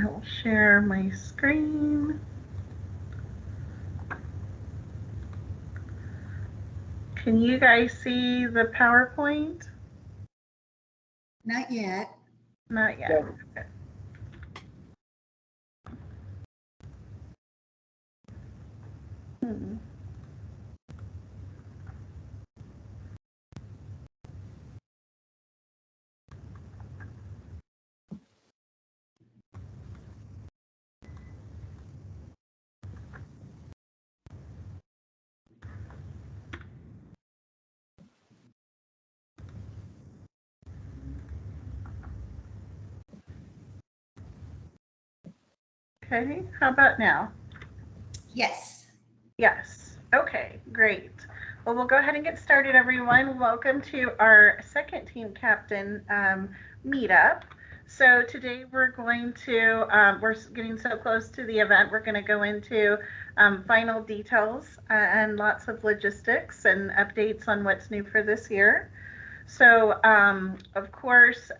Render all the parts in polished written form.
will share my screen. Can you guys see the PowerPoint? Not yet. Not yet. No. Okay. Hmm. Okay, how about now? Yes. Yes. Okay, great. Well, we'll go ahead and get started, everyone. Welcome to our second team captain meetup. So today we're going to, we're getting so close to the event, we're going to go into final details and lots of logistics and updates on what's new for this year. So, of course,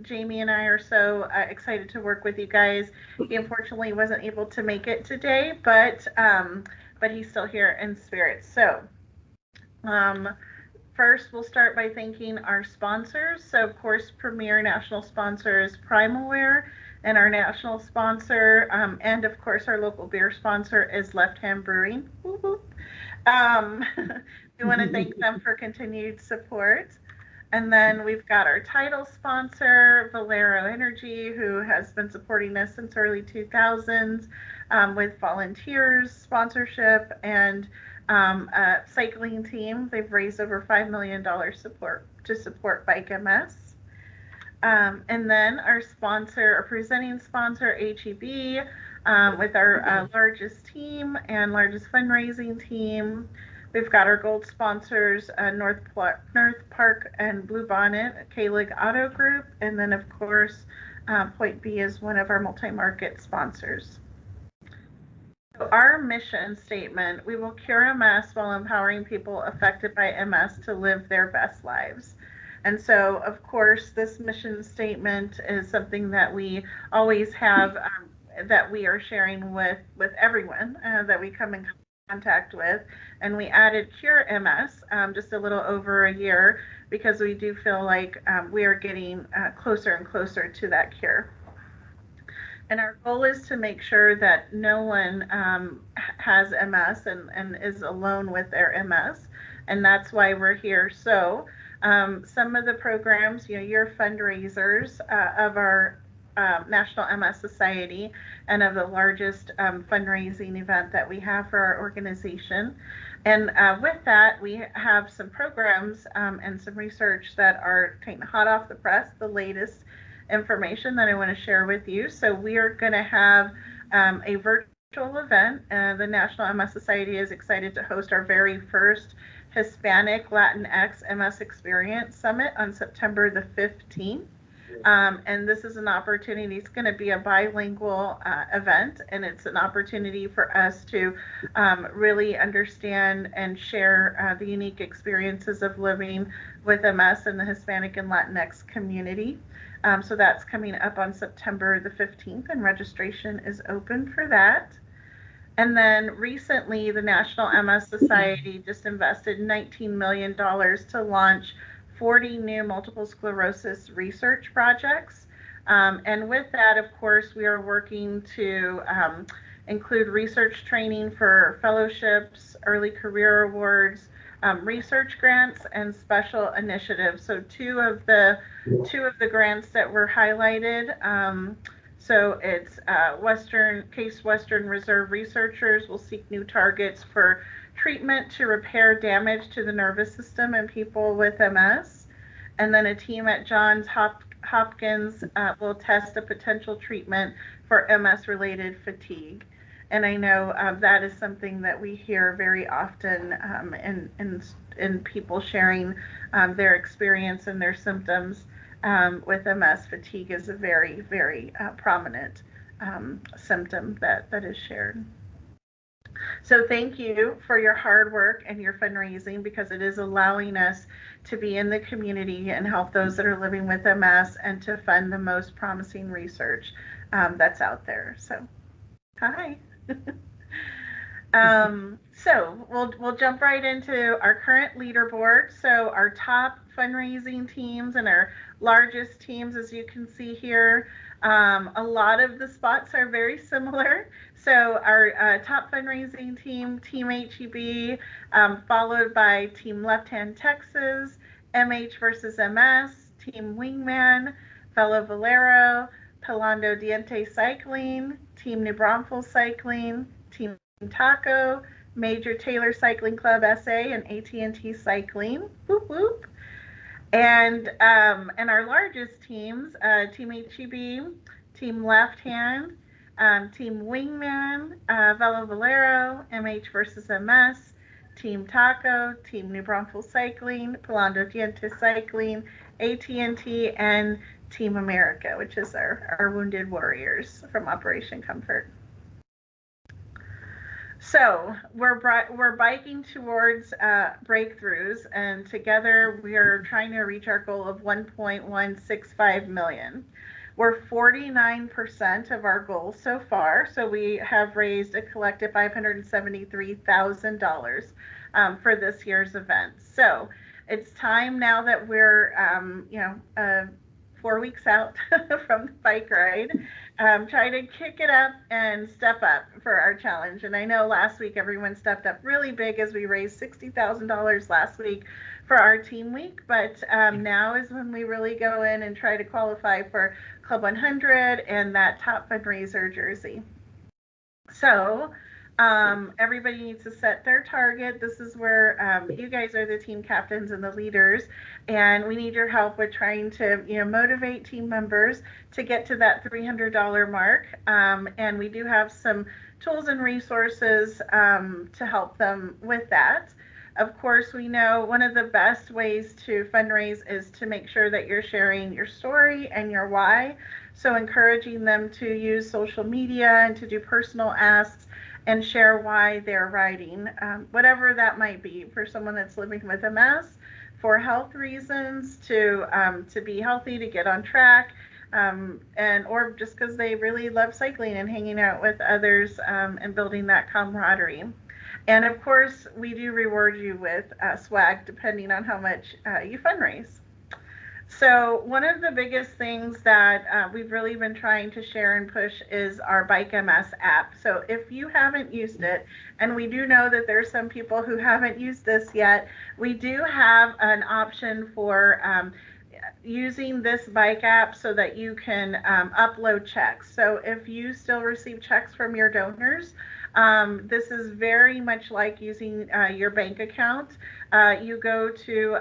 Jamie and I are so excited to work with you guys. He unfortunately wasn't able to make it today, but he's still here in spirit. So, um, first, we'll start by thanking our sponsors. So, of course, premier national sponsor is Primalware, and our national sponsor, and of course, our local beer sponsor is Left Hand Brewing. Um, we want to thank them for continued support. And then we've got our title sponsor, Valero Energy, who has been supporting us since early 2000s with volunteers, sponsorship, and a cycling team. They've raised over $5 million support to support Bike MS. And then our sponsor, our presenting sponsor, HEB, with our largest team and largest fundraising team. We've got our gold sponsors, North Park and Blue Bonnet, K-Lig Auto Group, and then of course, Point B is one of our multi-market sponsors. So our mission statement, we will cure MS while empowering people affected by MS to live their best lives. And so, of course, this mission statement is something that we always have, that we are sharing with everyone that we come in contact with. And we added Cure MS just a little over a year because we do feel like we are getting closer and closer to that cure. And our goal is to make sure that no one has MS and is alone with their MS. And that's why we're here. So some of the programs, you're fundraisers of our National MS Society and of the largest fundraising event that we have for our organization. And with that, we have some programs and some research that are taken hot off the press, the latest information that I want to share with you. So we are going to have a virtual event. The National MS Society is excited to host our very first Hispanic Latinx MS Experience Summit on September the 15th. And this is an opportunity, it's going to be a bilingual event, and it's an opportunity for us to really understand and share the unique experiences of living with MS in the Hispanic and Latinx community. So that's coming up on September the 15th, and registration is open for that. And then recently, the National MS Society just invested $19 million to launch 40 new multiple sclerosis research projects. And with that, of course, we are working to include research training for fellowships, early career awards, research grants, and special initiatives. So two of the grants that were highlighted. So it's Western Reserve researchers will seek new targets for treatment to repair damage to the nervous system in people with MS. And then a team at Johns Hopkins will test a potential treatment for MS-related fatigue. And I know that is something that we hear very often in people sharing their experience and their symptoms with MS. Fatigue is a very, very prominent symptom that is shared. So thank you for your hard work and your fundraising, because it is allowing us to be in the community and help those that are living with MS and to fund the most promising research that's out there. So, hi. So we'll jump right into our current leaderboard. So our top fundraising teams and our largest teams, as you can see here, a lot of the spots are very similar. So our top fundraising team, Team HEB, followed by Team Left Hand Texas, MH versus MS, Team Wingman, fellow Valero, Pelando Diente Cycling, Team New Braunfels Cycling, Team Taco, Major Taylor Cycling Club SA, and AT&T Cycling. Whoop whoop. And our largest teams, Team HEB, Team Left Hand, Team Wingman, Velo Valero, MH versus MS, Team Taco, Team New Braunfels Cycling, Pelando Diente Cycling, AT&T, and Team America, which is our Wounded Warriors from Operation Comfort. So we're biking towards breakthroughs, and together we are trying to reach our goal of 1.165 million. We're 49% of our goal so far, so we have raised a collective $573,000 for this year's event. So it's time now that we're 4 weeks out from the bike ride, try to kick it up and step up for our challenge. And I know last week everyone stepped up really big as we raised $60,000 last week for our team week, but now is when we really go in and try to qualify for Club 100 and that top fundraiser jersey. So everybody needs to set their target. This is where you guys are the team captains and the leaders, and we need your help with trying to motivate team members to get to that $300 mark. And we do have some tools and resources to help them with that. Of course, we know one of the best ways to fundraise is to make sure that you're sharing your story and your why. So encouraging them to use social media and to do personal asks and share why they're riding, whatever that might be. For someone that's living with MS, for health reasons, to be healthy, to get on track, and or just because they really love cycling and hanging out with others and building that camaraderie. And of course, we do reward you with swag depending on how much you fundraise. So one of the biggest things that we've really been trying to share and push is our Bike MS app. So if you haven't used it, and we do know that there's some people who haven't used this yet, we do have an option for using this bike app so that you can upload checks. So if you still receive checks from your donors, this is very much like using your bank account. You go to,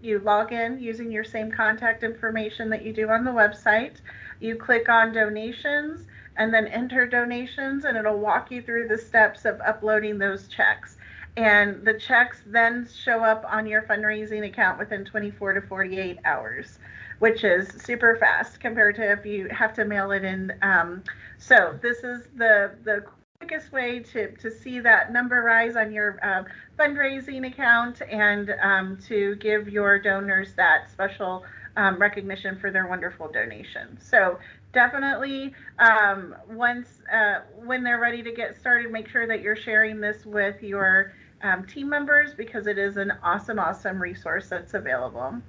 you log in using your same contact information that you do on the website. You click on donations and then enter donations, and it'll walk you through the steps of uploading those checks. And the checks then show up on your fundraising account within 24 to 48 hours, which is super fast compared to if you have to mail it in. So this is the quickest way to see that number rise on your fundraising account and to give your donors that special recognition for their wonderful donation. So definitely once when they're ready to get started, make sure that you're sharing this with your team members, because it is an awesome resource that's available.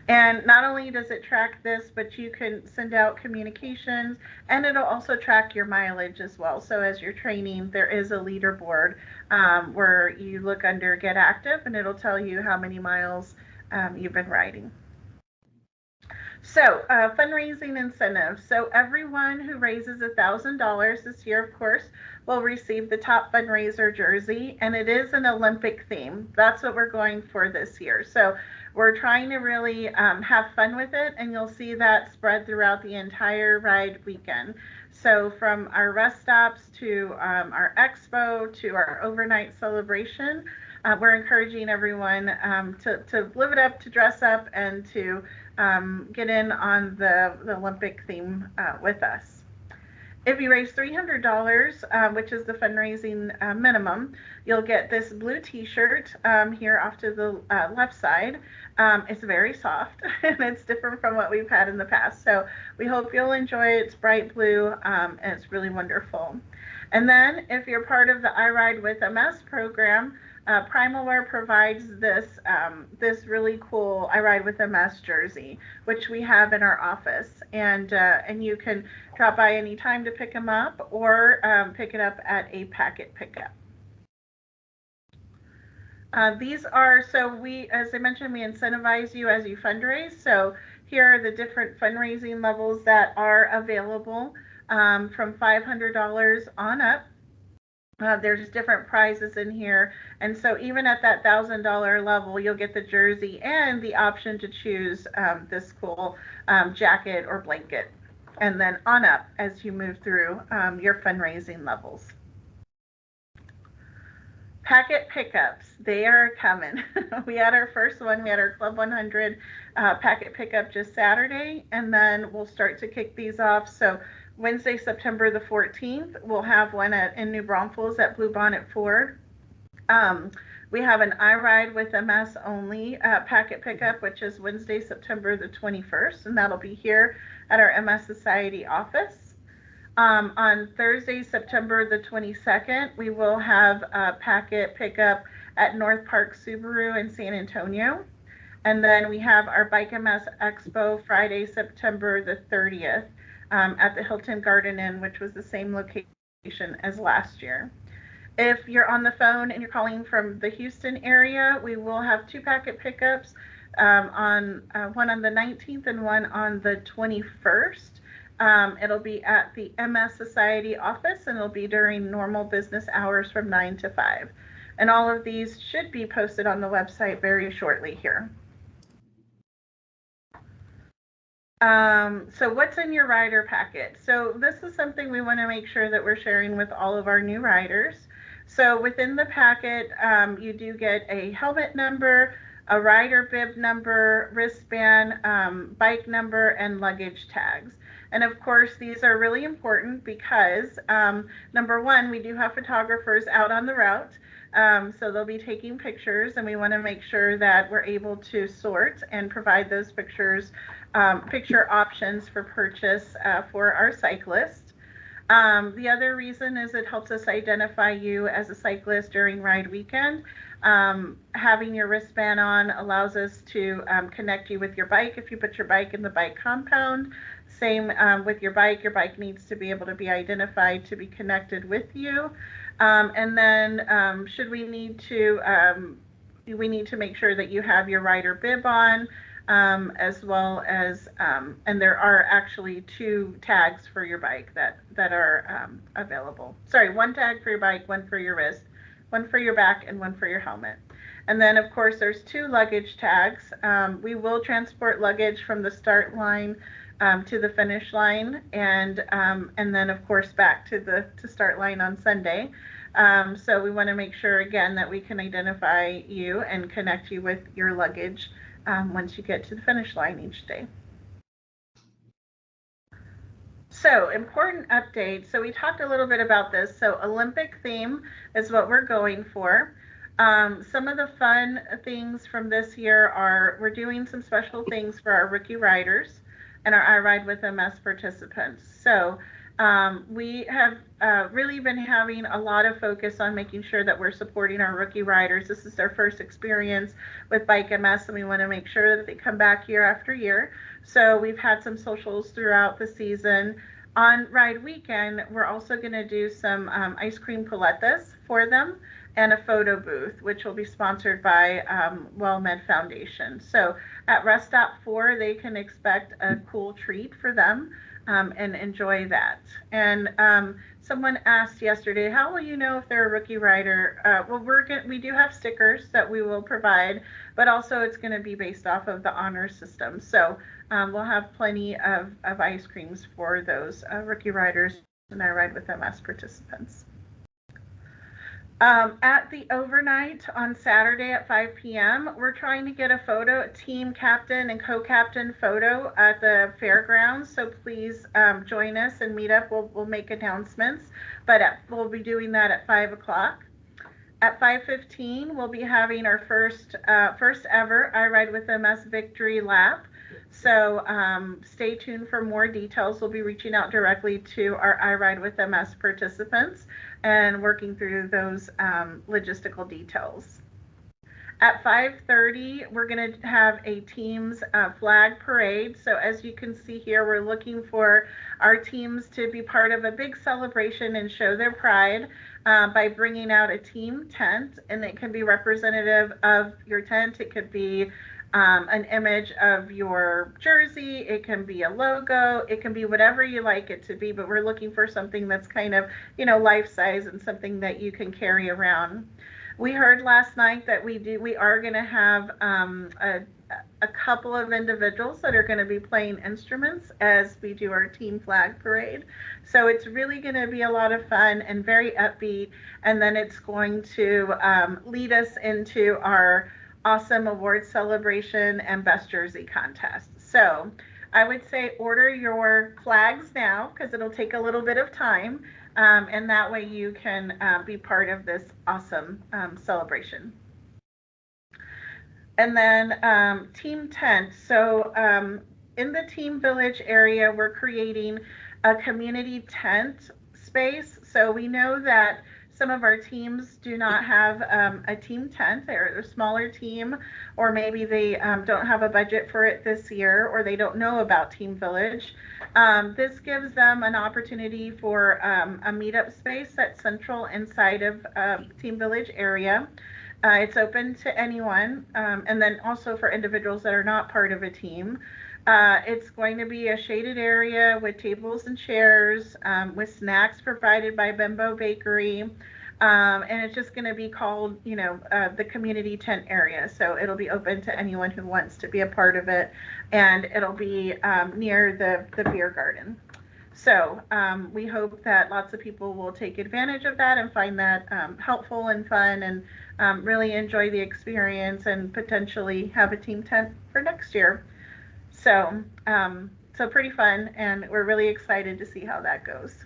And not only does it track this, but you can send out communications, and it'll also track your mileage as well. So as you're training, there is a leaderboard where you look under Get Active, and it'll tell you how many miles you've been riding. So fundraising incentives. So everyone who raises $1,000 this year, of course, will receive the top fundraiser jersey, and it is an Olympic theme. That's what we're going for this year. So we're trying to really have fun with it, and you'll see that spread throughout the entire ride weekend. So from our rest stops to our expo to our overnight celebration, we're encouraging everyone to live it up, to dress up, and to get in on the Olympic theme with us. If you raise $300, which is the fundraising minimum, you'll get this blue T-shirt here off to the left side. It's very soft and it's different from what we've had in the past. So we hope you'll enjoy it. It's bright blue and it's really wonderful. And then if you're part of the I Ride with MS program, Primalware provides this really cool I Ride with MS jersey, which we have in our office, and you can drop by anytime to pick them up or pick it up at a packet pickup. These are, so we, as I mentioned, we incentivize you as you fundraise. So here are the different fundraising levels that are available from $500 on up. There's different prizes in here, and so even at that $1,000 level, you'll get the jersey and the option to choose this cool jacket or blanket, and then on up as you move through your fundraising levels. Packet pickups, they are coming. We had our first one, we had our Club 100 packet pickup just Saturday, and then we'll start to kick these off. So Wednesday, September the 14th, we'll have one in New Braunfels at Bluebonnet Ford. We have an I Ride with MS only packet pickup, which is Wednesday, September the 21st, and that'll be here at our MS Society office. On Thursday, September the 22nd, we will have a packet pickup at North Park Subaru in San Antonio. And then we have our Bike MS Expo Friday, September the 30th at the Hilton Garden Inn, which was the same location as last year. If you're on the phone and you're calling from the Houston area, we will have 2 packet pickups, one on the 19th and one on the 21st. It'll be at the MS Society office, and it'll be during normal business hours from 9 to 5. And all of these should be posted on the website very shortly here. So what's in your rider packet? So this is something we want to make sure that we're sharing with all of our new riders. So within the packet, you do get a helmet number, a rider bib number, wristband, bike number, and luggage tags. And of course, these are really important because number one, we do have photographers out on the route. So they'll be taking pictures, and we want to make sure that we're able to sort and provide those pictures, picture options for purchase for our cyclists. The other reason is it helps us identify you as a cyclist during ride weekend. Having your wristband on allows us to connect you with your bike if you put your bike in the bike compound. Same with your bike needs to be able to be identified to be connected with you. And then should we need to make sure that you have your rider bib on, as well as, and there are actually 2 tags for your bike that are available. Sorry, 1 tag for your bike, 1 for your wrist, 1 for your back, and 1 for your helmet. And then of course there's 2 luggage tags. We will transport luggage from the start line to the finish line, and then of course back to the start line on Sunday. So we want to make sure again that we can identify you and connect you with your luggage once you get to the finish line each day. So important updates. So we talked a little bit about this. So Olympic theme is what we're going for. Some of the fun things from this year are we're doing some special things for our rookie riders and our I Ride with MS participants. So we have really been having a lot of focus on making sure that we're supporting our rookie riders. This is their first experience with Bike MS, and we want to make sure that they come back year after year. So we've had some socials throughout the season. On ride weekend, we're also going to do some ice cream paletas for them and a photo booth, which will be sponsored by WellMed Foundation. So at Rest Stop 4, they can expect a cool treat for them and enjoy that. And someone asked yesterday, how will you know if they're a rookie rider? Well, we do have stickers that we will provide, but also it's going to be based off of the honor system. So we'll have plenty of ice creams for those rookie riders and I Ride with MS participants. At the overnight on Saturday at 5 p.m., we're trying to get a team captain and co-captain photo at the fairgrounds. So please join us and meet up. We'll make announcements, but we'll be doing that at 5 o'clock. At 5:15, we'll be having our first ever I Ride with MS Victory Lap. So stay tuned for more details. We'll be reaching out directly to our I Ride with MS participants and working through those logistical details. At 5:30, we're going to have a team's flag parade. So as you can see here, we're looking for our teams to be part of a big celebration and show their pride by bringing out a team tent, and it can be representative of your tent. It could be an image of your jersey. It can be a logo. It can be whatever you like it to be, but we're looking for something that's kind of, life size and something that you can carry around. We heard last night that we are going to have a couple of individuals that are going to be playing instruments as we do our team flag parade. So it's really going to be a lot of fun and very upbeat. And then it's going to lead us into our awesome award celebration and best jersey contest. So I would say order your flags now because it'll take a little bit of time. And that way you can be part of this awesome celebration. And then Team Tent. So in the Team Village area, we're creating a community tent space. So we know that some of our teams do not have a team tent. They're a smaller team, or maybe they don't have a budget for it this year, or they don't know about Team Village. This gives them an opportunity for a meetup space that's central inside of Team Village area. It's open to anyone, and then also for individuals that are not part of a team. It's going to be a shaded area with tables and chairs, with snacks provided by Bimbo Bakery. And it's just going to be called, the community tent area. So it'll be open to anyone who wants to be a part of it. And it'll be near the beer garden. So we hope that lots of people will take advantage of that and find that helpful and fun and really enjoy the experience and potentially have a team tent for next year. So, so pretty fun, and we're really excited to see how that goes.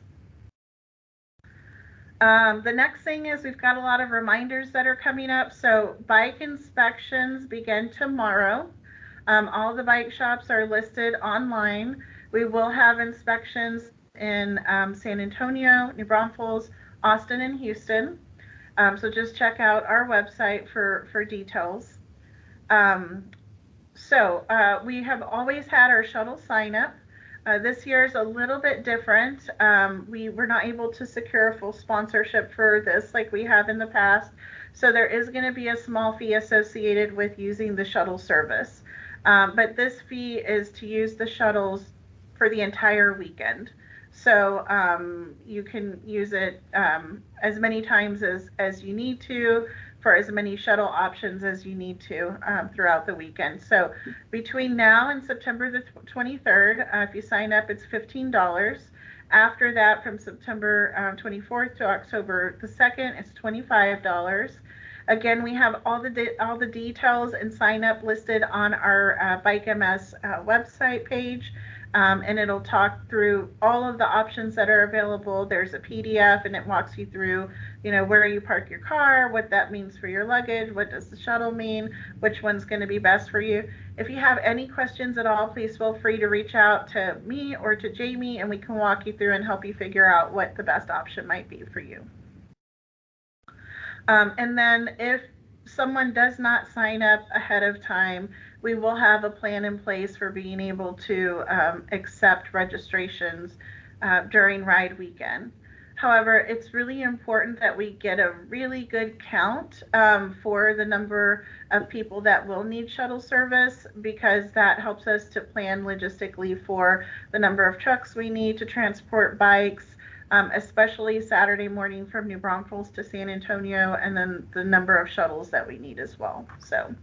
The next thing is we've got a lot of reminders that are coming up. So bike inspections begin tomorrow. All the bike shops are listed online. We will have inspections in San Antonio, New Braunfels, Austin, and Houston. So just check out our website for details. We have always had our shuttle sign up. This year is a little bit different. We were not able to secure a full sponsorship for this like we have in the past. So there is going to be a small fee associated with using the shuttle service. But this fee is to use the shuttles for the entire weekend. So you can use it as many times as you need to, for as many shuttle options as you need to throughout the weekend. So between now and September the 23rd, if you sign up, it's $15. After that, from September 24th to October the 2nd, it's $25. Again, we have all the details and sign up listed on our Bike MS website page. And it'll talk through all of the options that are available. There's a PDF and it walks you through, where you park your car, what that means for your luggage, what does the shuttle mean, which one's going to be best for you. If you have any questions at all, please feel free to reach out to me or to Jamie and we can walk you through and help you figure out what the best option might be for you. And then if someone does not sign up ahead of time, we will have a plan in place for being able to accept registrations during ride weekend. However, it's really important that we get a really good count for the number of people that will need shuttle service, because that helps us to plan logistically for the number of trucks we need to transport bikes, especially Saturday morning from New Braunfels to San Antonio, and then the number of shuttles that we need as well. So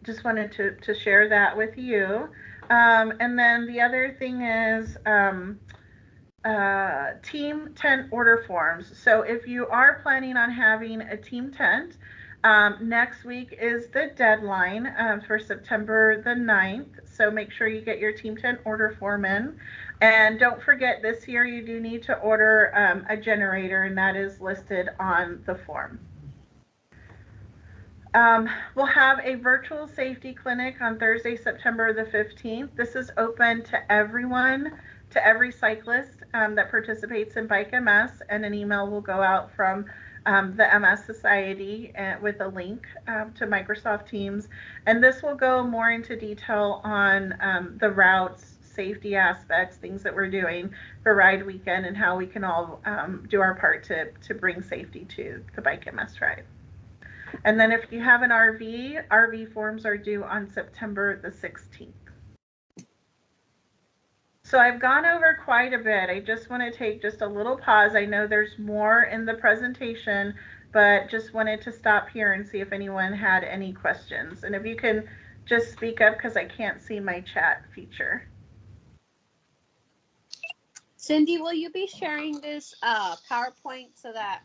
just wanted to share that with you. And then the other thing is team tent order forms. So if you are planning on having a team tent, next week is the deadline for September the 9th. So make sure you get your team tent order form in. And don't forget, this year you do need to order a generator, and that is listed on the form. We'll have a virtual safety clinic on Thursday, September the 15th. This is open to everyone, to every cyclist that participates in Bike MS, and an email will go out from the MS Society with a link to Microsoft Teams. And this will go more into detail on the routes, safety aspects, things that we're doing for Ride Weekend, and how we can all do our part to bring safety to the Bike MS ride. And then if you have an RV forms are due on September the 16th. So I've gone over quite a bit. I just want to take just a little pause. I know there's more in the presentation, but just wanted to stop here and see if anyone had any questions. And if you can just speak up, because I can't see my chat feature. Cindy, will you be sharing this PowerPoint so that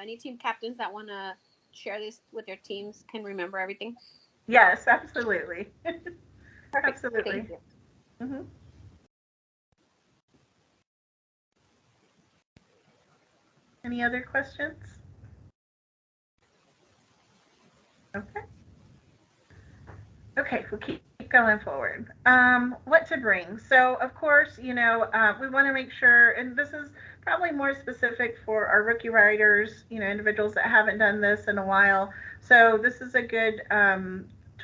any team captains that want to share this with their teams can remember everything? Yes, absolutely. Perfect. Absolutely. Thank you. Mm-hmm. Any other questions? Okay. Okay, we'll keep going forward. What to bring? So, of course, we want to make sure, and this is probably more specific for our rookie riders, individuals that haven't done this in a while. So this is a good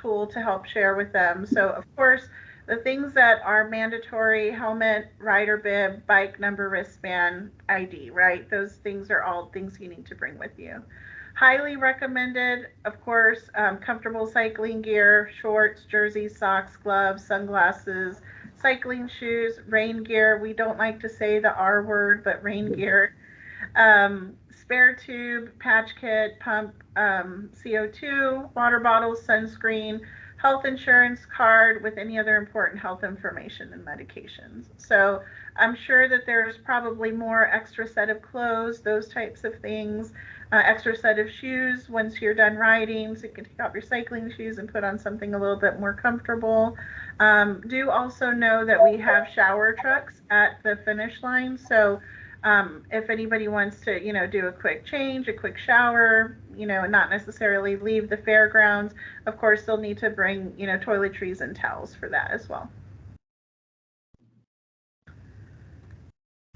tool to help share with them. So, of course, the things that are mandatory: helmet, rider bib, bike number, wristband, ID, right? Those things are all things you need to bring with you. Highly recommended, of course, comfortable cycling gear: shorts, jerseys, socks, gloves, sunglasses, cycling shoes, rain gear. We don't like to say the R word, but rain gear. Spare tube, patch kit, pump, CO2, water bottles, sunscreen, health insurance card with any other important health information and medications. So I'm sure that there's probably more: extra set of clothes, those types of things, extra set of shoes once you're done riding, so you can take off your cycling shoes and put on something a little bit more comfortable. Do also know that we have shower trucks at the finish line, so if anybody wants to, do a quick change, a quick shower, and not necessarily leave the fairgrounds, of course, they'll need to bring, toiletries and towels for that as well.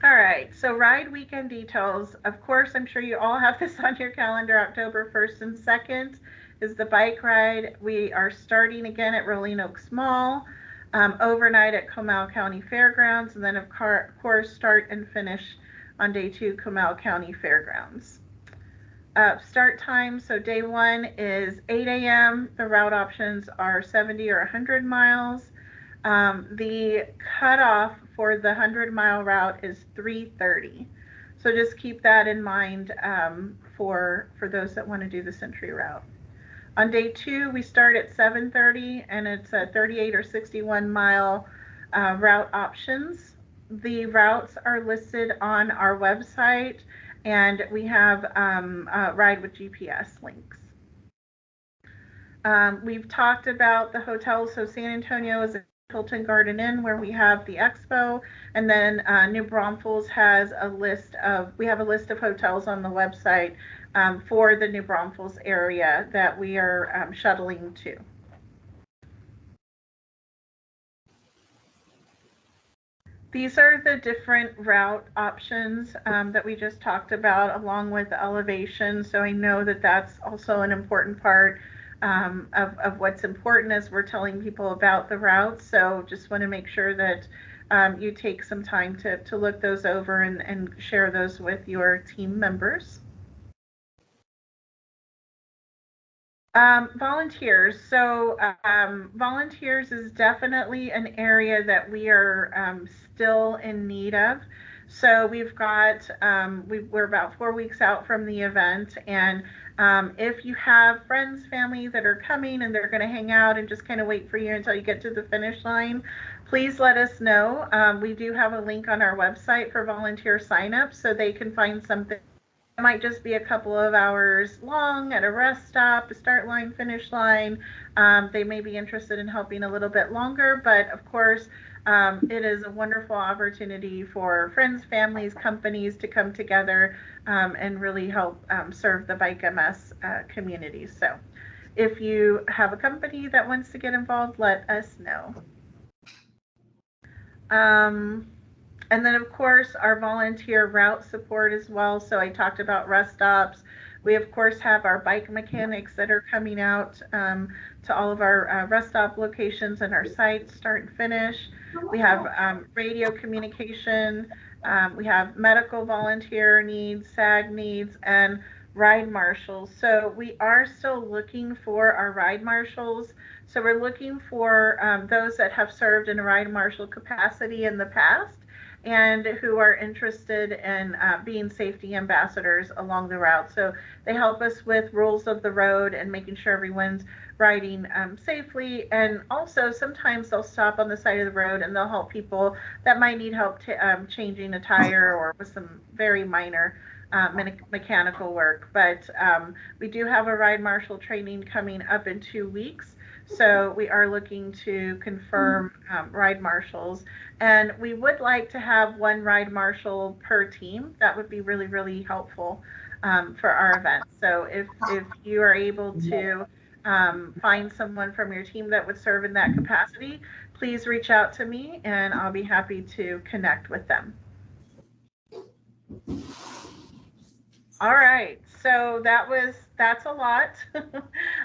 All right, so Ride Weekend details. Of course, I'm sure you all have this on your calendar. October 1st and 2nd is the bike ride. We are starting again at Rolling Oaks Mall, overnight at Comal County Fairgrounds, and then of course start and finish on day 2, Comal County Fairgrounds. Start time, so day 1 is 8 a.m. The route options are 70 or 100 miles. The cutoff for the 100-mile route is 3:30. So just keep that in mind for those that want to do the Century route. On day 2, we start at 7:30, and it's a 38 or 61-mile route options. The routes are listed on our website, and we have Ride with GPS links. We've talked about the hotels. So San Antonio is Hilton Garden Inn, where we have the expo, and then New Braunfels has we have a list of hotels on the website for the New Braunfels area that we are shuttling to. These are the different route options that we just talked about, along with the elevation. So I know that that's also an important part of what's important as we're telling people about the routes. So just want to make sure that you take some time to look those over and share those with your team members. Volunteers. So volunteers is definitely an area that we are still in need of. So we've got, we're about 4 weeks out from the event, and if you have friends, family that are coming and they're going to hang out and just kind of wait for you until you get to the finish line, please let us know. We do have a link on our website for volunteer signups, so they can find something. It might just be a couple of hours long at a rest stop, a start line, finish line. They may be interested in helping a little bit longer, but of course, it is a wonderful opportunity for friends, families, companies to come together and really help serve the Bike MS community. So if you have a company that wants to get involved, let us know. And then, of course, our volunteer route support as well. So I talked about rest stops. We, of course, have our bike mechanics that are coming out to all of our rest stop locations and our sites, start and finish. We have radio communication. We have medical volunteer needs, SAG needs, and ride marshals. So we are still looking for our ride marshals. So we're looking for those that have served in a ride marshal capacity in the past and who are interested in being safety ambassadors along the route. So they help us with rules of the road and making sure everyone's riding safely. And also sometimes they'll stop on the side of the road and they'll help people that might need help changing a tire or with some very minor mechanical work. But we do have a ride marshal training coming up in 2 weeks. So we are looking to confirm ride marshals, and we would like to have one ride marshal per team. That would be really, really helpful for our event. So if you are able to find someone from your team that would serve in that capacity, please reach out to me and I'll be happy to connect with them. All right, so that's a lot,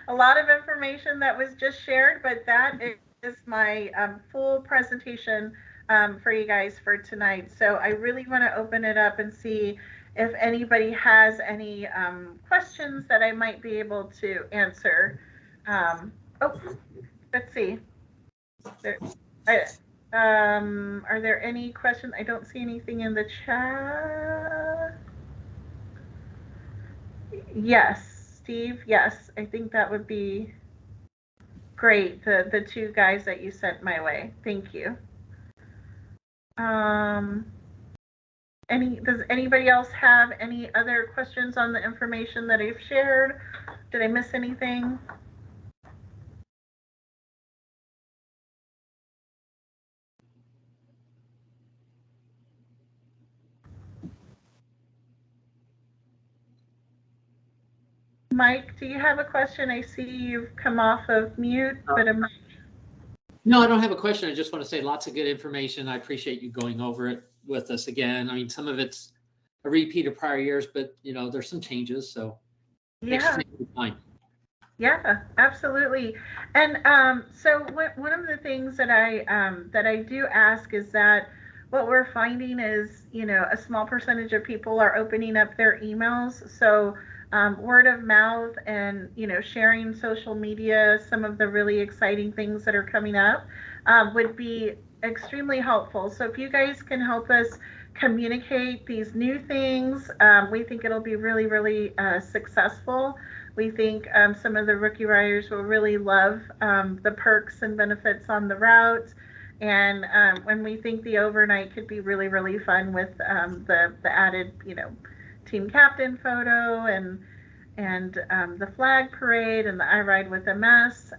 a lot of information that was just shared, but that is my full presentation for you guys for tonight. So I really want to open it up and see if anybody has any questions that I might be able to answer. Oh, let's see. Are there any questions? I don't see anything in the chat. Yes, Steve, yes, I think that would be great. The two guys that you sent my way. Thank you. Does anybody else have any other questions on the information that I've shared? Did I miss anything? Mike, do you have a question? I see you've come off of mute, but I'm not. No, I don't have a question. I just want to say lots of good information. I appreciate you going over it with us again. I mean, some of it's a repeat of prior years, but there's some changes. So thanks for taking the time. Yeah, absolutely. And so one of the things that I do ask is that what we're finding is, a small percentage of people are opening up their emails. So word of mouth and, sharing social media, some of the really exciting things that are coming up would be extremely helpful. So if you guys can help us communicate these new things, we think it'll be really, really successful. We think some of the rookie riders will really love the perks and benefits on the route. And when we think the overnight could be really, really fun with the added, team captain photo and the flag parade and the I Ride with MS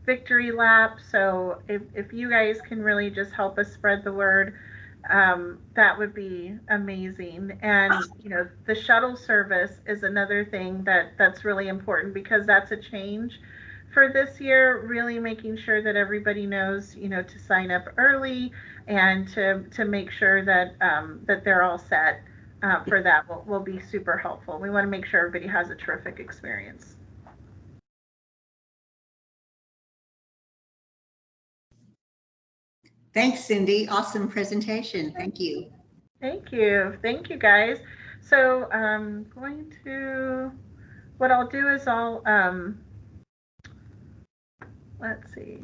victory lap. So if you guys can really just help us spread the word, that would be amazing. And the shuttle service is another thing that's really important because that's a change for this year, really making sure that everybody knows to sign up early and to make sure that that they're all set for that will be super helpful. We want to make sure everybody has a terrific experience. Thanks, Cindy. Awesome presentation. Thank you. Thank you. Thank you, guys. So what I'll do is let's see.